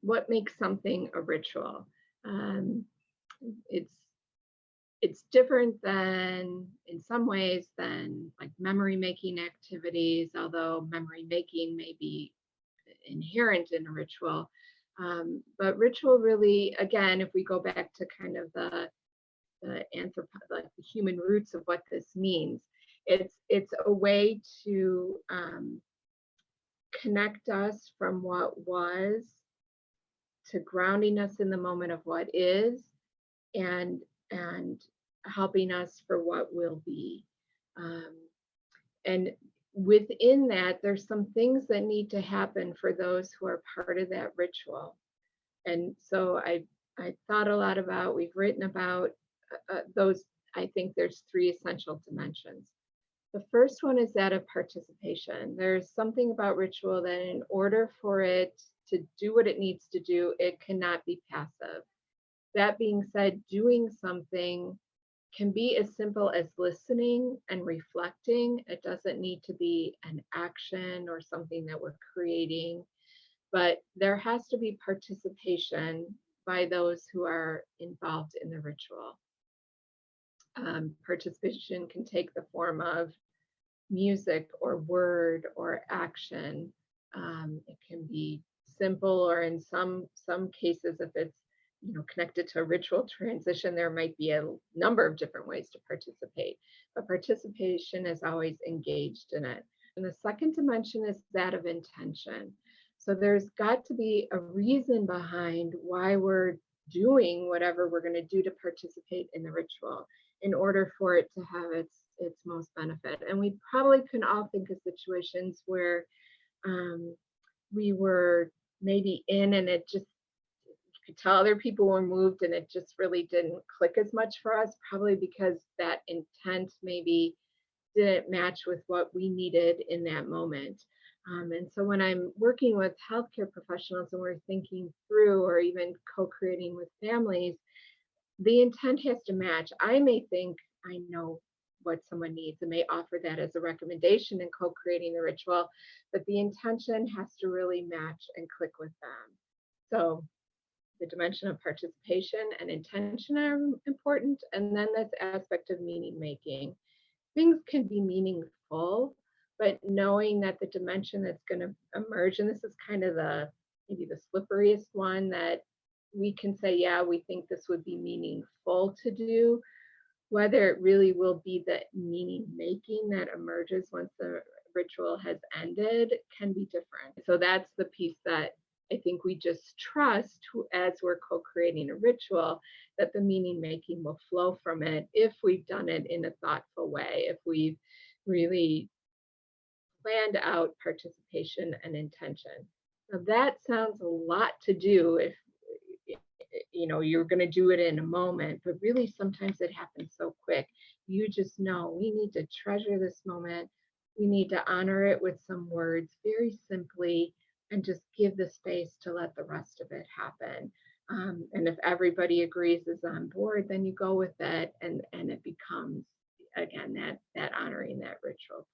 what makes something a ritual? Um, it's it's different than, in some ways, than like memory making activities, although memory making may be inherent in a ritual. But ritual really, again, if we go back to kind of like the human roots of what this means, it's a way to connect us from what was to grounding us in the moment of what is, and and helping us for what will be. Um, and within that, there's some things that need to happen for those who are part of that ritual. And so I thought a lot about, we've written about those. I think there's three essential dimensions. The first one is that of participation. There's something about ritual that in order for it to do what it needs to do, it cannot be passive. That being said, doing something can be as simple as listening and reflecting. It doesn't need to be an action or something that we're creating, but there has to be participation by those who are involved in the ritual. Participation can take the form of music or word or action. It can be simple, or in some cases, if it's connected to a ritual transition, there might be a number of different ways to participate. But participation is always engaged in it. And the second dimension is that of intention. So there's got to be a reason behind why we're doing whatever we're going to do to participate in the ritual, in order for it to have its most benefit. And we probably can all think of situations where we were maybe in, and it just, you could tell other people were moved, and it just really didn't click as much for us, probably because that intent maybe didn't match with what we needed in that moment. And so when I'm working with healthcare professionals and we're thinking through, or even co-creating with families, the intent has to match. I may think I know what someone needs and may offer that as a recommendation in co-creating the ritual, but the intention has to really match and click with them. So the dimension of participation and intention are important. And then this aspect of meaning making. Things can be meaningful, but knowing that the dimension that's going to emerge, and this is kind of maybe the slipperiest one, that we can say, yeah, we think this would be meaningful to do. Whether it really will be the meaning making that emerges once the ritual has ended can be different. So that's the piece that I think we just trust as we're co-creating a ritual, that the meaning making will flow from it if we've done it in a thoughtful way, if we've really planned out participation and intention. Now that sounds a lot to do if you're going to do it in a moment, but really sometimes it happens so quick. You just know we need to treasure this moment. We need to honor it with some words very simply, and just give the space to let the rest of it happen. And if everybody agrees, is on board, then you go with it, and it becomes, again, that honoring that ritual